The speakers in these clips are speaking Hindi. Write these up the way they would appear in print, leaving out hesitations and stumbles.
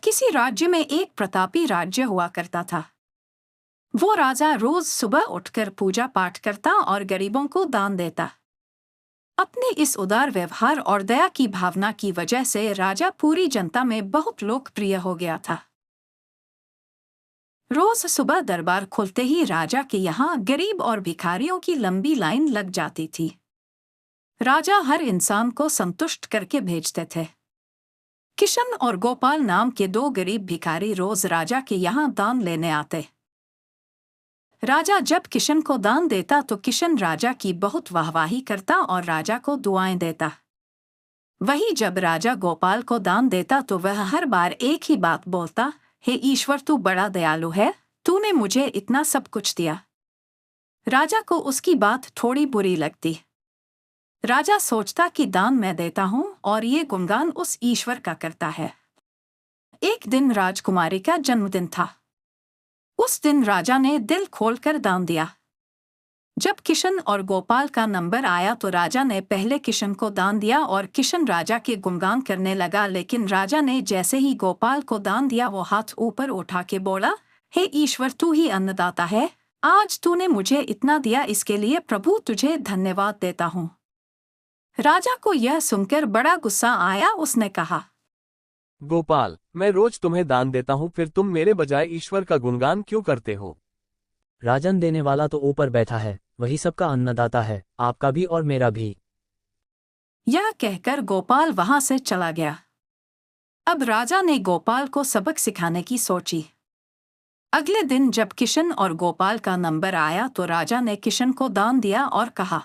किसी राज्य में एक प्रतापी राज्य हुआ करता था। वो राजा रोज सुबह उठकर पूजा पाठ करता और गरीबों को दान देता। अपने इस उदार व्यवहार और दया की भावना की वजह से राजा पूरी जनता में बहुत लोकप्रिय हो गया था। रोज सुबह दरबार खुलते ही राजा के यहाँ गरीब और भिखारियों की लंबी लाइन लग जाती थी। राजा हर इंसान को संतुष्ट करके भेजते थे। किशन और गोपाल नाम के दो गरीब भिखारी रोज राजा के यहाँ दान लेने आते। राजा जब किशन को दान देता तो किशन राजा की बहुत वाहवाही करता और राजा को दुआएं देता। वही जब राजा गोपाल को दान देता तो वह हर बार एक ही बात बोलता, हे ईश्वर तू बड़ा दयालु है, तूने मुझे इतना सब कुछ दिया। राजा को उसकी बात थोड़ी बुरी लगती। राजा सोचता कि दान मैं देता हूँ और ये गुणगान उस ईश्वर का करता है। एक दिन राजकुमारी का जन्मदिन था। उस दिन राजा ने दिल खोलकर दान दिया। जब किशन और गोपाल का नंबर आया तो राजा ने पहले किशन को दान दिया और किशन राजा के गुणगान करने लगा, लेकिन राजा ने जैसे ही गोपाल को दान दिया वो हाथ ऊपर उठा के बोला, हे ईश्वर तू ही अन्नदाता है, आज तूने मुझे इतना दिया, इसके लिए प्रभु तुझे धन्यवाद देता हूँ। राजा को यह सुनकर बड़ा गुस्सा आया। उसने कहा, गोपाल, मैं रोज तुम्हें दान देता हूँ, फिर तुम मेरे बजाय ईश्वर का गुणगान क्यों करते हो? राजन देने वाला तो ऊपर बैठा है, वही सबका अन्नदाता है, आपका भी और मेरा भी। यह कहकर गोपाल वहां से चला गया। अब राजा ने गोपाल को सबक सिखाने की सोची। अगले दिन जब किशन और गोपाल का नंबर आया तो राजा ने किशन को दान दिया और कहा,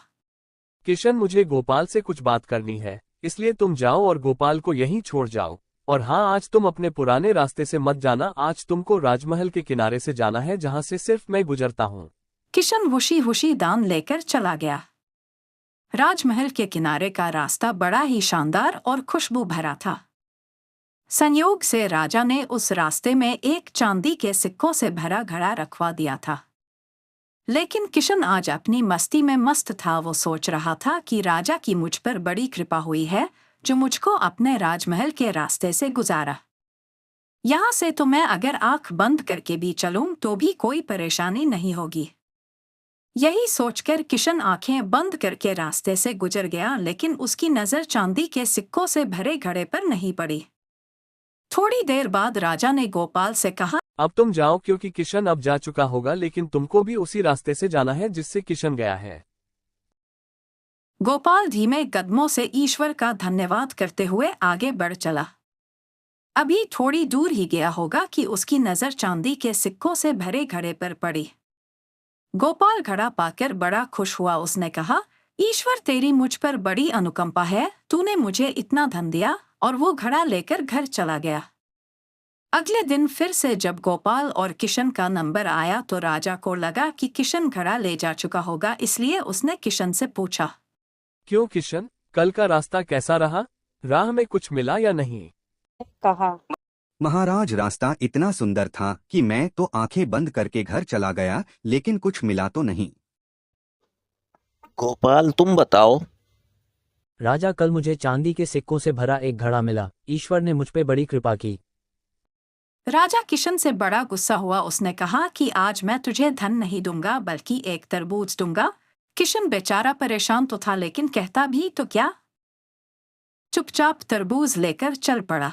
किशन, मुझे गोपाल से कुछ बात करनी है, इसलिए तुम जाओ और गोपाल को यहीं छोड़ जाओ। और हाँ, आज तुम अपने पुराने रास्ते से मत जाना, आज तुमको राजमहल के किनारे से जाना है जहाँ से सिर्फ मैं गुजरता हूँ। किशन हुशी हुशी दान लेकर चला गया। राजमहल के किनारे का रास्ता बड़ा ही शानदार और खुशबू भरा था। संयोग से राजा ने उस रास्ते में एक चांदी के सिक्कों से भरा घड़ा रखवा दिया था। लेकिन किशन आज अपनी मस्ती में मस्त था। वो सोच रहा था कि राजा की मुझ पर बड़ी कृपा हुई है जो मुझको अपने राजमहल के रास्ते से गुजारा। यहाँ से तो मैं अगर आंख बंद करके भी चलूं तो भी कोई परेशानी नहीं होगी। यही सोचकर किशन आंखें बंद करके रास्ते से गुजर गया, लेकिन उसकी नजर चांदी के सिक्कों से भरे घड़े पर नहीं पड़ी। थोड़ी देर बाद राजा ने गोपाल से कहा, अब तुम जाओ, क्योंकि किशन अब जा चुका होगा, लेकिन तुमको भी उसी रास्ते से जाना है जिससे किशन गया है। गोपाल धीमे कदमों से ईश्वर का धन्यवाद करते हुए आगे बढ़ चला। अभी थोड़ी दूर ही गया होगा कि उसकी नजर चांदी के सिक्कों से भरे घड़े पर पड़ी। गोपाल घड़ा पाकर बड़ा खुश हुआ। उसने कहा, ईश्वर तेरी मुझ पर बड़ी अनुकंपा है, तूने मुझे इतना धन दिया, और वो घड़ा लेकर घर चला गया। अगले दिन फिर से जब गोपाल और किशन का नंबर आया तो राजा को लगा कि किशन घड़ा ले जा चुका होगा, इसलिए उसने किशन से पूछा, क्यों किशन, कल का रास्ता कैसा रहा? राह में कुछ मिला या नहीं? कहा, महाराज, रास्ता इतना सुंदर था कि मैं तो आंखें बंद करके घर चला गया, लेकिन कुछ मिला तो नहीं। गोपाल तुम बताओ। राजा, कल मुझे चांदी के सिक्कों से भरा एक घड़ा मिला, ईश्वर ने मुझ पे बड़ी कृपा की। राजा किशन से बड़ा गुस्सा हुआ। उसने कहा कि आज मैं तुझे धन नहीं दूंगा बल्कि एक तरबूज दूंगा। किशन बेचारा परेशान तो था, लेकिन कहता भी तो क्या, चुपचाप तरबूज लेकर चल पड़ा।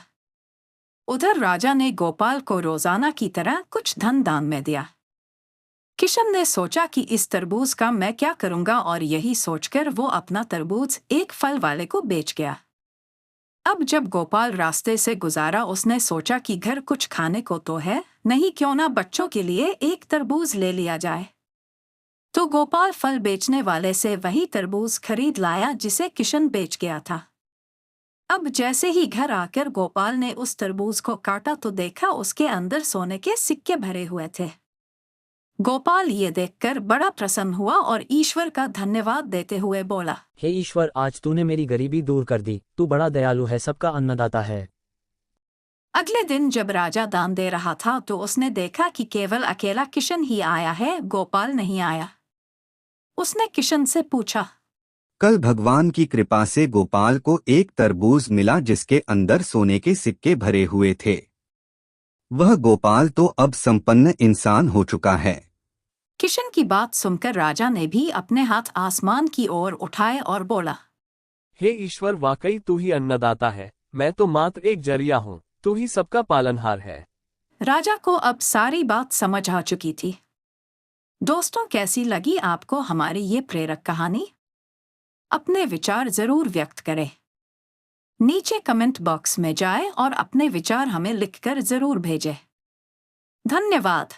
उधर राजा ने गोपाल को रोजाना की तरह कुछ धन दान में दिया। किशन ने सोचा कि इस तरबूज का मैं क्या करूंगा, और यही सोचकर वो अपना तरबूज एक फल वाले को बेच गया। अब जब गोपाल रास्ते से गुजारा उसने सोचा कि घर कुछ खाने को तो है नहीं, क्यों ना बच्चों के लिए एक तरबूज ले लिया जाए। तो गोपाल फल बेचने वाले से वही तरबूज खरीद लाया जिसे किशन बेच गया था। अब जैसे ही घर आकर गोपाल ने उस तरबूज को काटा तो देखा उसके अंदर सोने के सिक्के भरे हुए थे। गोपाल ये देखकर बड़ा प्रसन्न हुआ और ईश्वर का धन्यवाद देते हुए बोला, हे ईश्वर, आज तूने मेरी गरीबी दूर कर दी, तू बड़ा दयालु है, सबका अन्नदाता है। अगले दिन जब राजा दान दे रहा था तो उसने देखा कि केवल अकेला किशन ही आया है, गोपाल नहीं आया। उसने किशन से पूछा, कल भगवान की कृपा से गोपाल को एक तरबूज मिला जिसके अंदर सोने के सिक्के भरे हुए थे। वह गोपाल तो अब संपन्न इंसान हो चुका है। किशन की बात सुनकर राजा ने भी अपने हाथ आसमान की ओर उठाए और बोला, हे ईश्वर, वाकई तू ही अन्नदाता है, मैं तो मात्र एक जरिया हूँ, तू ही सबका पालनहार है। राजा को अब सारी बात समझ आ चुकी थी। दोस्तों, कैसी लगी आपको हमारी ये प्रेरक कहानी? अपने विचार जरूर व्यक्त करें। नीचे कमेंट बॉक्स में जाएं और अपने विचार हमें लिखकर जरूर भेजें। धन्यवाद।